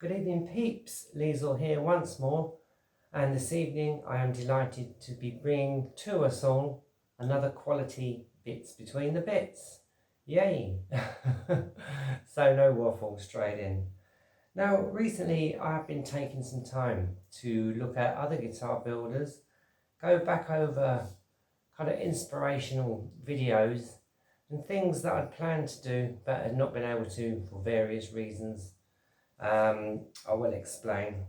Good evening peeps, Liesl here once more, and this evening I am delighted to be bringing to us all another quality Bits Between the Bits. Yay! So no waffle, straight in. Now recently I have been taking some time to look at other guitar builders, go back over kind of inspirational videos and things that I'd planned to do but had not been able to for various reasons. I will explain.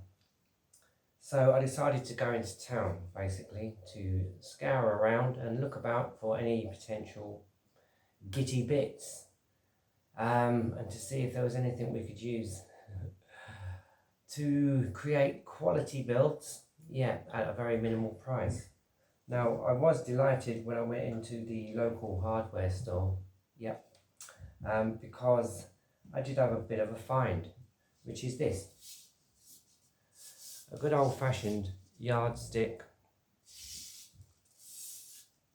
So I decided to go into town basically to scour around and look about for any potential gitty bits and to see if there was anything we could use to create quality builds, at a very minimal price. Now I was delighted when I went into the local hardware store, because I did have a bit of a find, which is this. A good old-fashioned yardstick.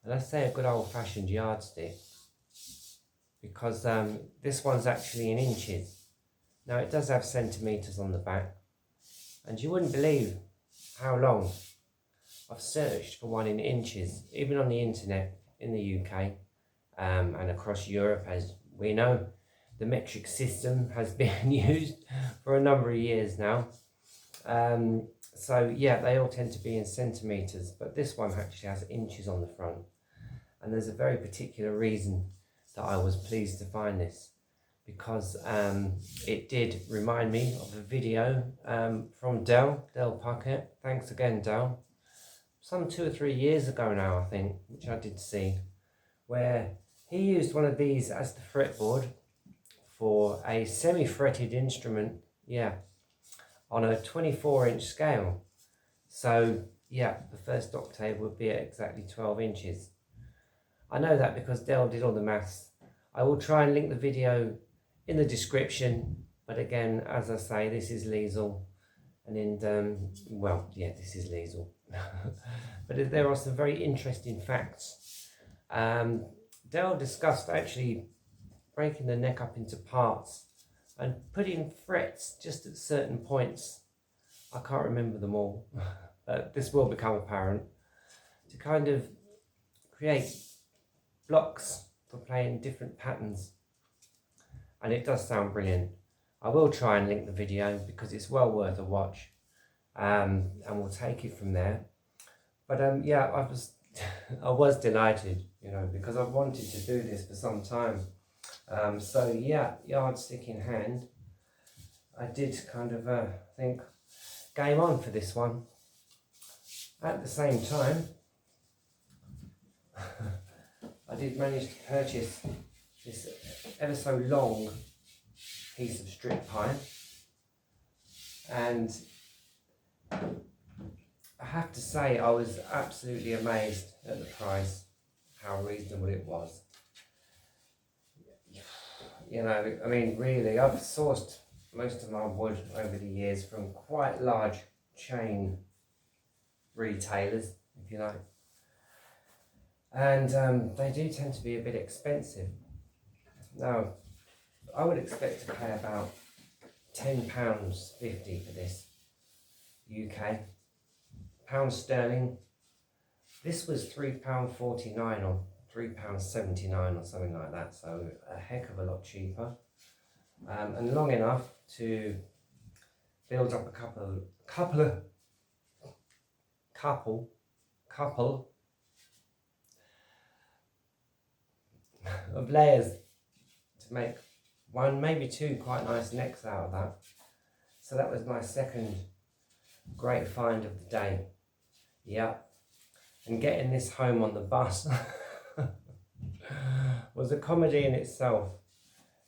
And I say a good old-fashioned yardstick because this one's actually in inches. Now it does have centimetres on the back, and you wouldn't believe how long I've searched for one in inches, even on the internet in the UK and across Europe. As we know, the metric system has been used for a number of years now. So they all tend to be in centimetres, but this one actually has inches on the front. And there's a very particular reason that I was pleased to find this, because it did remind me of a video from Del Puckett. Thanks again, Del. Some 2 or 3 years ago now, I think, which I did see, where he used one of these as the fretboard for a semi-fretted instrument, on a 24-inch scale. So the first octave would be at exactly 12 inches. I know that because Del did all the maths. I will try and link the video in the description, but again, as I say, this is Liesl, and this is Liesl. But there are some very interesting facts. Del discussed actually breaking the neck up into parts and putting frets just at certain points. I can't remember them all, but this will become apparent, to kind of create blocks for playing different patterns. And it does sound brilliant. I will try and link the video because it's well worth a watch, and we'll take it from there. But I was delighted, because I've wanted to do this for some time. Yardstick in hand, I did kind of think game on for this one. At the same time, I did manage to purchase this ever so long piece of strip pine, and I have to say I was absolutely amazed at the price, how reasonable it was. Really, I've sourced most of my wood over the years from quite large chain retailers, if you like. And they do tend to be a bit expensive. Now, I would expect to pay about £10.50 for this, UK. Pounds sterling, this was £3.49 or £3.79 or something like that, so a heck of a lot cheaper, and long enough to build up a couple of layers to make one, maybe two quite nice necks out of that. So that was my second great find of the day. And getting this home on the bus was a comedy in itself.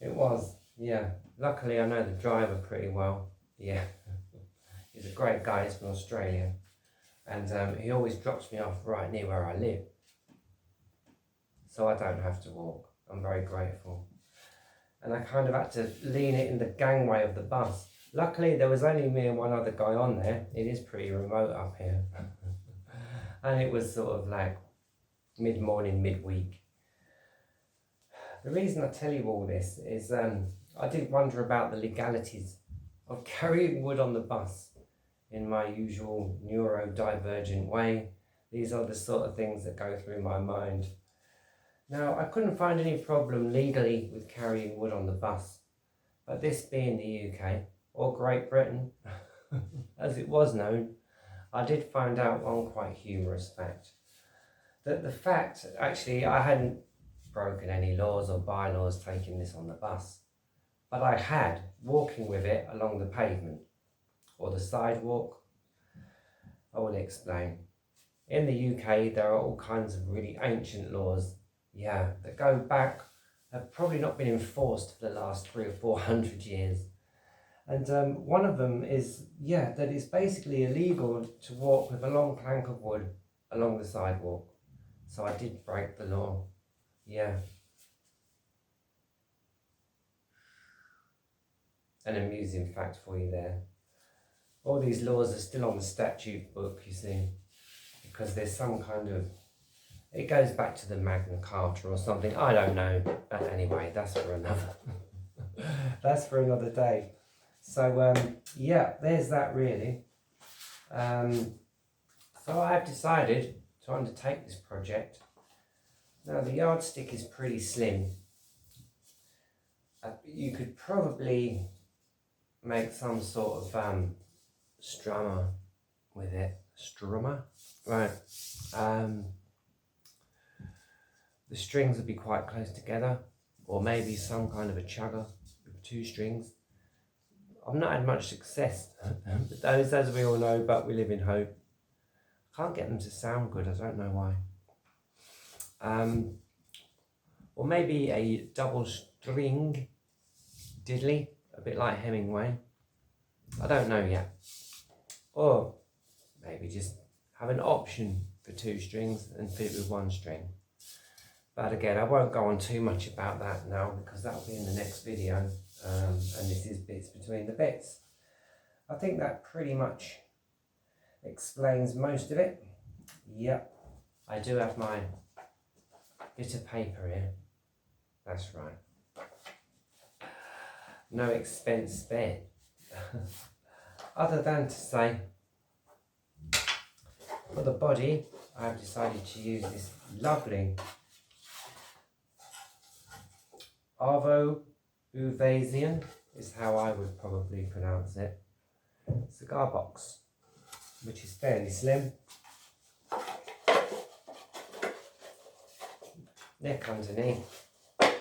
It was, Luckily I know the driver pretty well. He's a great guy, he's from Australia. And he always drops me off right near where I live, so I don't have to walk. I'm very grateful. And I kind of had to lean it in the gangway of the bus. Luckily there was only me and one other guy on there. It is pretty remote up here. And it was sort of like mid-morning, mid-week. The reason I tell you all this is I did wonder about the legalities of carrying wood on the bus in my usual neurodivergent way. These are the sort of things that go through my mind. Now, I couldn't find any problem legally with carrying wood on the bus, but this being the UK, or Great Britain, as it was known, I did find out one quite humorous fact. That the fact, actually, I hadn't broken any laws or bylaws taking this on the bus, but I had walking with it along the pavement, or the sidewalk. I will explain. In the UK, there are all kinds of really ancient laws, that go back, have probably not been enforced for the last 300 or 400 years. And one of them is, that it's basically illegal to walk with a long plank of wood along the sidewalk. So I did break the law, An amusing fact for you there. All these laws are still on the statute book, you see, because there's some kind of, it goes back to the Magna Carta or something, I don't know, but anyway, that's for another day. So there's that really. So I've decided to undertake this project. Now the yardstick is pretty slim. You could probably make some sort of strummer with it. Strummer? Right. The strings would be quite close together, or maybe some kind of a chugger with 2 strings. I've not had much success with those, as we all know, but we live in hope. I can't get them to sound good, I don't know why. Or maybe a double string diddley, a bit like Hemingway. I don't know yet. Or maybe just have an option for 2 strings and fit with 1 string. But again, I won't go on too much about that now because that'll be in the next video. And this is bits between the bits. I think that pretty much explains most of it. Yep, I do have my bit of paper here. That's right. No expense spared. Other than to say, for the body, I've decided to use this lovely Arvo Uvasian, is how I would probably pronounce it, cigar box, which is fairly slim. Neck underneath, and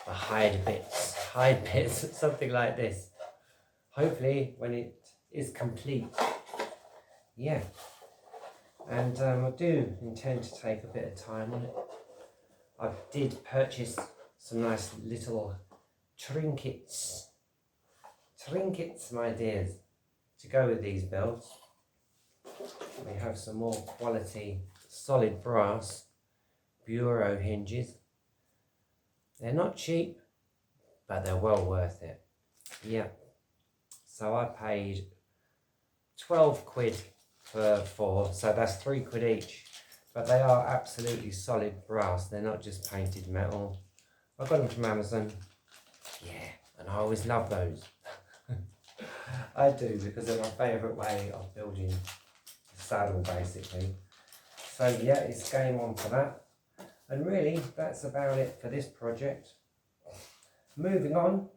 the hide bits, something like this. Hopefully when it is complete. And I do intend to take a bit of time on it. I did purchase some nice little trinkets, my dears, to go with these bells. We have some more quality solid brass bureau hinges. They're not cheap, but they're well worth it. So I paid 12 quid for 4, so that's 3 quid each. But they are absolutely solid brass. They're not just painted metal. I got them from Amazon. And I always love those. I do, because they're my favourite way of building a saddle, basically. So it's game on for that. And really, that's about it for this project. Moving on.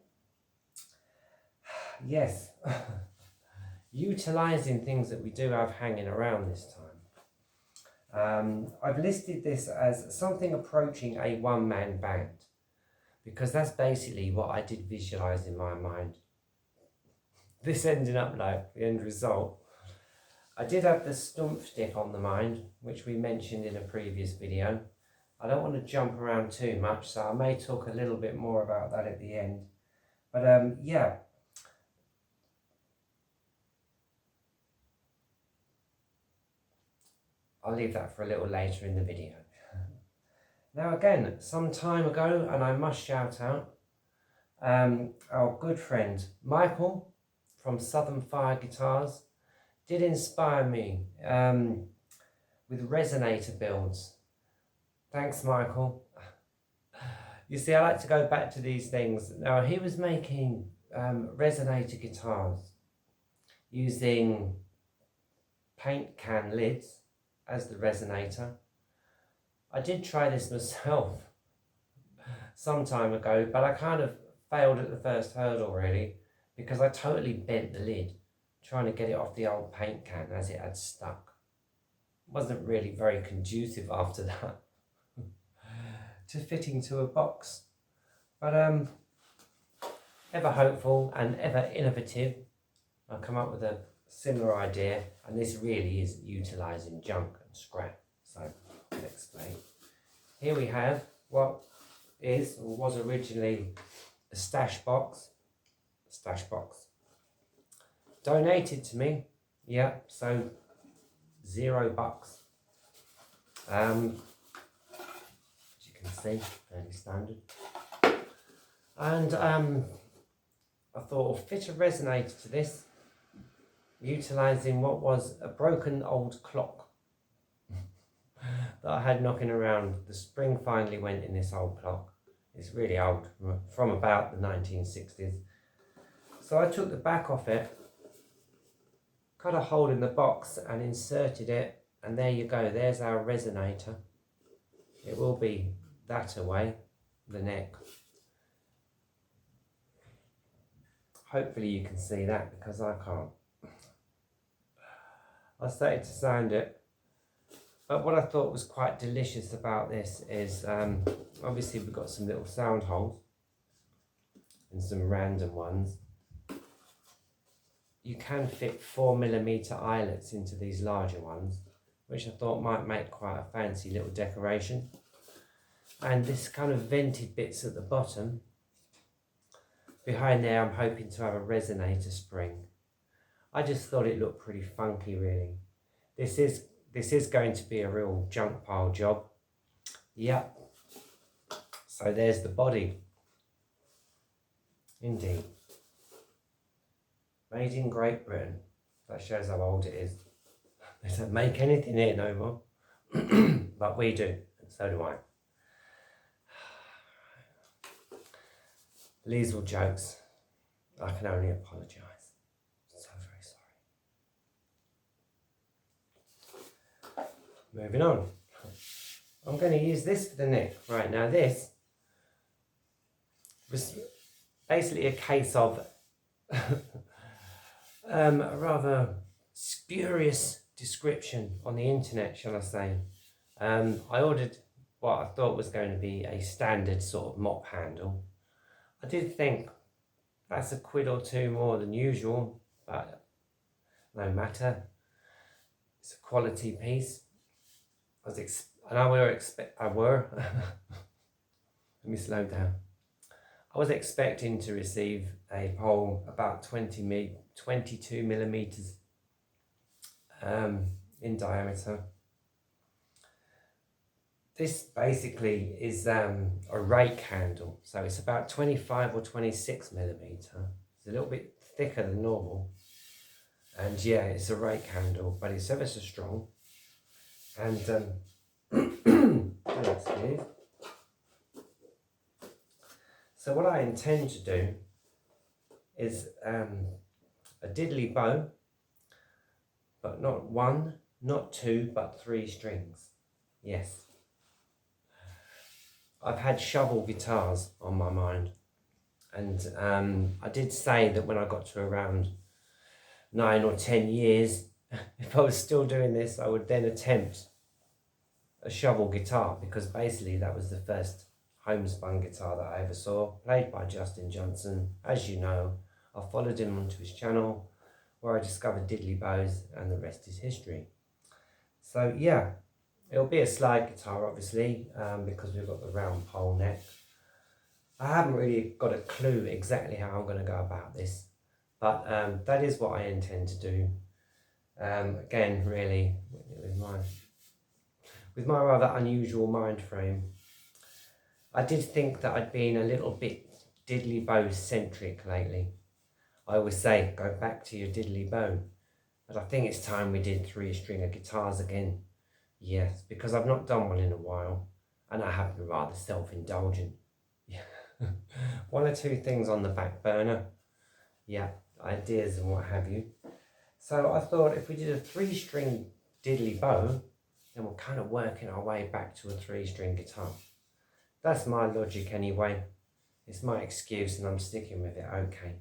Yes. Utilising things that we do have hanging around this time. I've listed this as something approaching a one-man band, because that's basically what I did visualise in my mind. This ended up like the end result. I did have the stump stick on the mind, which we mentioned in a previous video. I don't want to jump around too much, so I may talk a little bit more about that at the end. But I'll leave that for a little later in the video. Now again, some time ago, and I must shout out, our good friend Michael from Soutern Fire Guitars did inspire me with resonator builds. Thanks, Michael. You see, I like to go back to these things. Now, he was making resonator guitars using paint can lids as the resonator. I did try this myself some time ago, but I kind of failed at the first hurdle really, because I totally bent the lid trying to get it off the old paint can as it had stuck. It wasn't really very conducive after that to fitting to a box. But ever hopeful and ever innovative, I've come up with a similar idea, and this really is utilising junk and scrap. So I'll explain. Here we have what is or was originally a stash box. Donated to me, yeah, so $0. As you can see, fairly standard. And I thought I'll fit a resonator to this, utilising what was a broken old clock that I had knocking around. The spring finally went in this old clock. It's really old, from about the 1960s. So I took the back off it, cut a hole in the box and inserted it, and there you go, there's our resonator. It will be that away, the neck. Hopefully you can see that, because I can't. I started to sound it, but what I thought was quite delicious about this is obviously we've got some little sound holes and some random ones. You can fit 4mm eyelets into these larger ones, which I thought might make quite a fancy little decoration. And this kind of vented bits at the bottom. Behind there I'm hoping to have a resonator spring. I just thought it looked pretty funky really. This is going to be a real junk pile job. Yep. So there's the body. Indeed. Made in Great Britain. That shows how old it is. They don't make anything here no more. But we do, and so do I. These were jokes. I can only apologise. So very sorry. Moving on. I'm going to use this for the neck. Right, now this was basically a case of a rather spurious description on the internet, shall I say. I ordered what I thought was going to be a standard sort of mop handle. I did think that's a quid or two more than usual, but no matter. It's a quality piece. Let me slow down. I was expecting to receive a pole about 22 millimeters in diameter. This basically is a rake handle, so it's about 25 or 26 millimeter. It's a little bit thicker than normal, and yeah, it's a rake handle, but it's ever so strong. And excuse. So what I intend to do is a diddley bow, but not one, not two, but 3 strings. Yes. I've had shovel guitars on my mind, and I did say that when I got to around 9 or 10 years, if I was still doing this, I would then attempt a shovel guitar, because basically that was the first homespun guitar that I ever saw, played by Justin Johnson. As you know, I followed him onto his channel, where I discovered diddley bows, and the rest is history. So yeah, it'll be a slide guitar obviously, because we've got the round pole neck. I haven't really got a clue exactly how I'm going to go about this, but that is what I intend to do. Again, really, with my rather unusual mind frame, I did think that I'd been a little bit diddley bow centric lately. I always say, go back to your diddley bow, but I think it's time we did 3-stringer guitars again. Yes, because I've not done one in a while, and I have been rather self-indulgent. one or two things on the back burner. Yeah, ideas and what have you. So I thought if we did a 3-string diddly bow, then we're kind of working our way back to a 3-string guitar. That's my logic anyway. It's my excuse and I'm sticking with it, okay.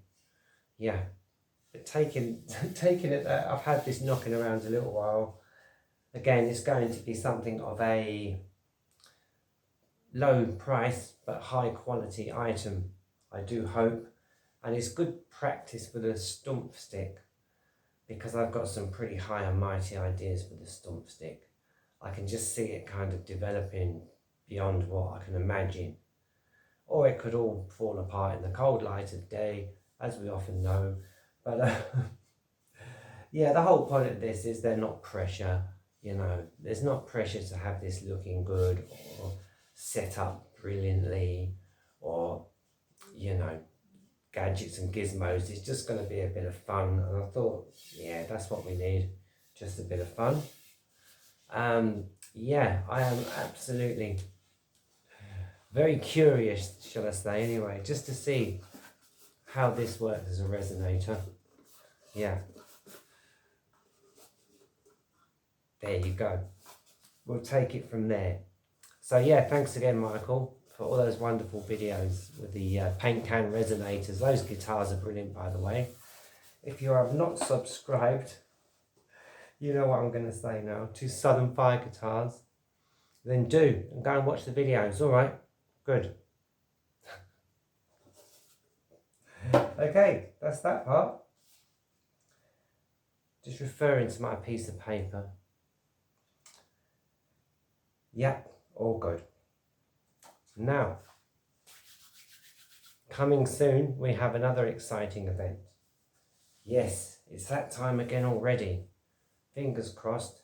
Yeah, but taking it that I've had this knocking around a little while, again, it's going to be something of a low price but high quality item, I do hope. And it's good practice with a stump stick, because I've got some pretty high and mighty ideas with the stump stick. I can just see it kind of developing beyond what I can imagine. Or it could all fall apart in the cold light of day, as we often know. But yeah, the whole point of this is there's not pressure, you know. There's not pressure to have this looking good or set up brilliantly or, you know, gadgets and gizmos. It's just going to be a bit of fun. And I thought, yeah, that's what we need. Just a bit of fun. Yeah, I am absolutely very curious, shall I say, anyway, just to see how this works as a resonator. Yeah. There you go. We'll take it from there. So yeah, thanks again, Michael, for all those wonderful videos with the paint can resonators. Those guitars are brilliant, by the way. If you have not subscribed, you know what I'm going to say now, to Southern Fire Guitars, then do, and go and watch the videos, alright? Good. Okay, that's that part. Just referring to my piece of paper. Yep, all good. Now, coming soon, we have another exciting event. Yes, it's that time again already. Fingers crossed,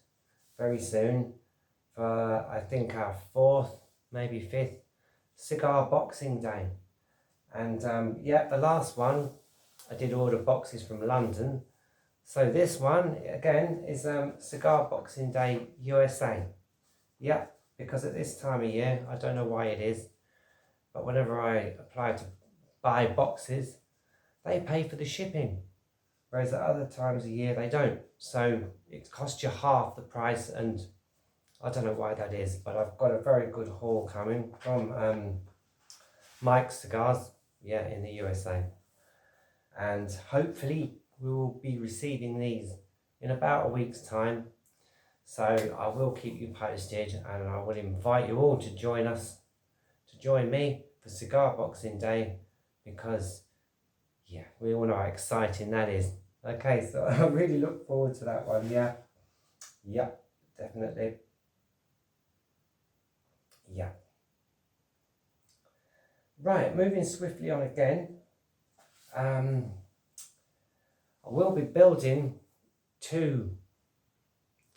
very soon, for I think our 4th, maybe 5th, Cigar Boxing Day. And yeah, the last one, I did order boxes from London. So this one, again, is Cigar Boxing Day USA. Yeah, because at this time of year, I don't know why it is, but whenever I apply to buy boxes, they pay for the shipping. Whereas at other times of year, they don't. So it costs you half the price, and I don't know why that is, but I've got a very good haul coming from Mike's Cigars, yeah, in the USA. And hopefully we will be receiving these in about a week's time. So I will keep you posted, and I will invite you all to join us, to join me for Cigar Boxing Day, because yeah, we all know how exciting that is. Okay, so I really look forward to that one, yeah. Yeah, definitely. Yeah. Right, moving swiftly on again. I will be building 2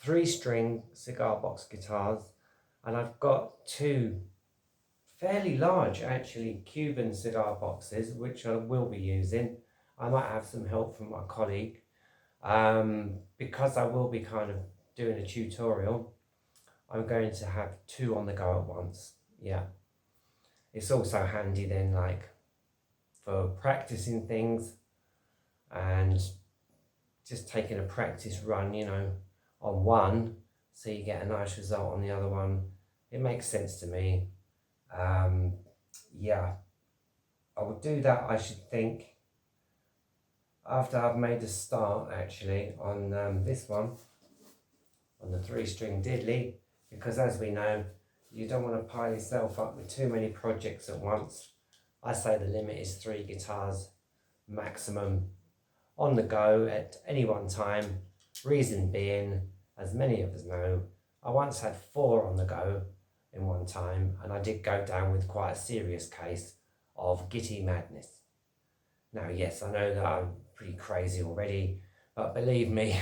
3-string cigar box guitars, and I've got 2 fairly large, actually, Cuban cigar boxes, which I will be using. I might have some help from my colleague, because I will be kind of doing a tutorial. I'm going to have 2 on the go at once. Yeah, it's also handy then, like for practicing things and just taking a practice run, you know, on one, so you get a nice result on the other one. It makes sense to me. Yeah, I would do that, I should think, after I've made a start actually on this one, on the 3-string diddley, because as we know, you don't want to pile yourself up with too many projects at once. I say the limit is 3 guitars maximum on the go at any one time. Reason being, as many of us know, I once had 4 on the go in one time, and I did go down with quite a serious case of gitty madness. Now, yes, I know that I'm pretty crazy already, but believe me,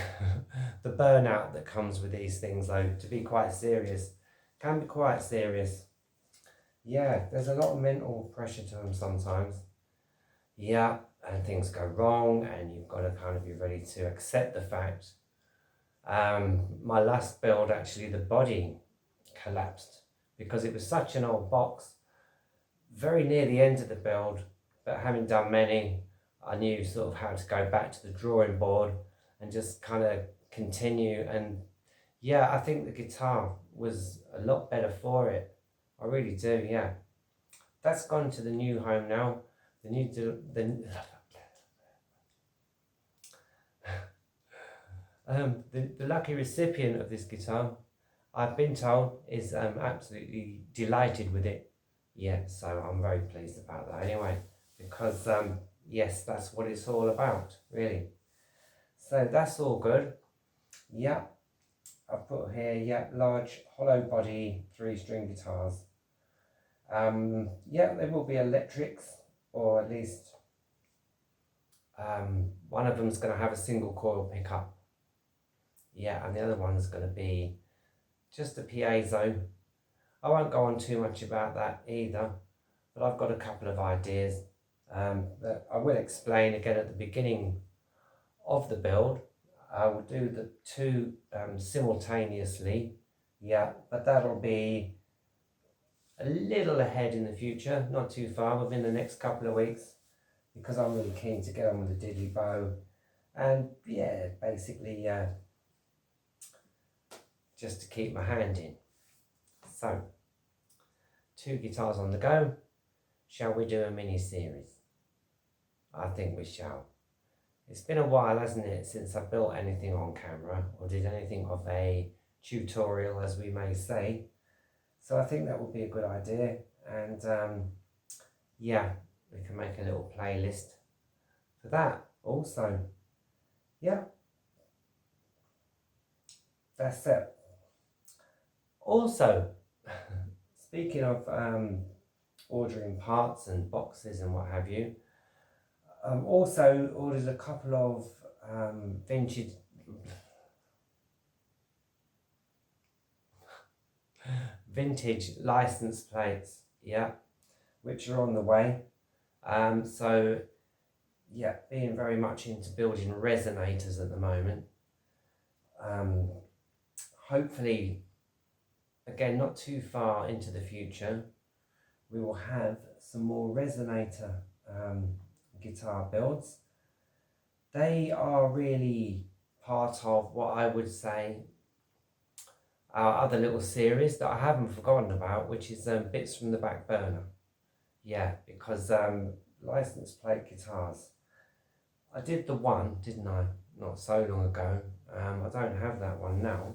the burnout that comes with these things, though, to be quite serious, can be quite serious. Yeah, there's a lot of mental pressure to them sometimes. Yeah, and things go wrong, and you've got to kind of be ready to accept the fact. My last build, actually, the body collapsed because it was such an old box. very near the end of the build, but having done many, I knew sort of how to go back to the drawing board and just kind of continue. And yeah, I think the guitar was a lot better for it. I really do, yeah. That's gone to the new home now. The lucky recipient of this guitar, I've been told, is absolutely delighted with it. Yeah, so I'm very pleased about that anyway, because yes, that's what it's all about, really. So that's all good. Yeah, I've put here, yeah, large hollow body 3-string guitars. Yeah, they will be electrics, or at least one of them's going to have a single coil pickup. Yeah, and the other one's going to be just a piezo. I won't go on too much about that either, but I've got a couple of ideas that I will explain again at the beginning of the build. I will do the two simultaneously, yeah, but that'll be a little ahead in the future, not too far, within the next couple of weeks, because I'm really keen to get on with the diddley bow, and yeah, basically just to keep my hand in. So, 2 guitars on the go. Shall we do a mini series? I think we shall. It's been a while, hasn't it, since I built anything on camera or did anything of a tutorial, as we may say. So I think that would be a good idea. And yeah, we can make a little playlist for that also. Yeah, that's it. Also, speaking of ordering parts and boxes and what have you, also ordered a couple of vintage license plates, yeah, which are on the way. So yeah, being very much into building resonators at the moment. Hopefully, again, not too far into the future, we will have some more resonator guitar builds. They are really part of what I would say our other little series that I haven't forgotten about, which is Bits from the Back Burner. Yeah, because license plate guitars, I did the one, didn't I, not so long ago. I don't have that one now,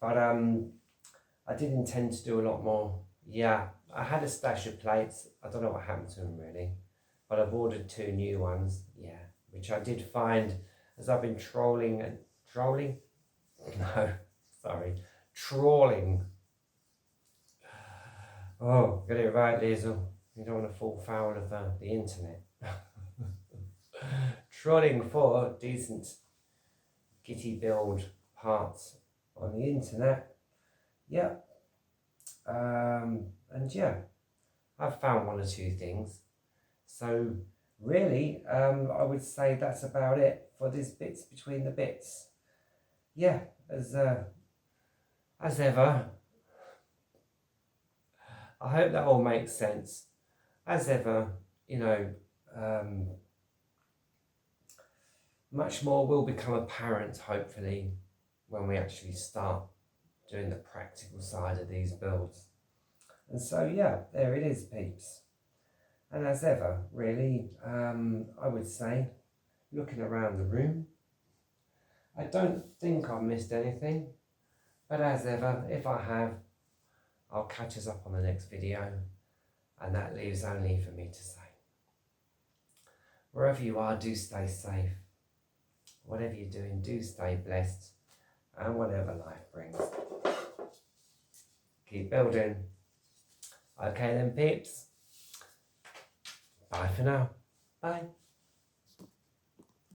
but I did intend to do a lot more. Yeah, I had a stash of plates. I don't know what happened to them really, but I've ordered 2 new ones, yeah, which I did find as I've been trawling. No, sorry, trawling. Oh, get it right, Liesl. You don't want to fall foul of the internet. Trawling for decent gitty build parts on the internet. Yeah. And yeah, I've found 1 or 2 things. So really, I would say that's about it for this Bits Between the Bits. Yeah, as ever, I hope that all makes sense. As ever, you know, much more will become apparent, hopefully, when we actually start doing the practical side of these builds. And so, yeah, there it is, peeps. And as ever, really, I would say, looking around the room, I don't think I've missed anything. But as ever, if I have, I'll catch us up on the next video. And that leaves only for me to say, wherever you are, do stay safe. Whatever you're doing, do stay blessed. And whatever life brings, keep building. Okay then, peeps. Bye for now. Bye.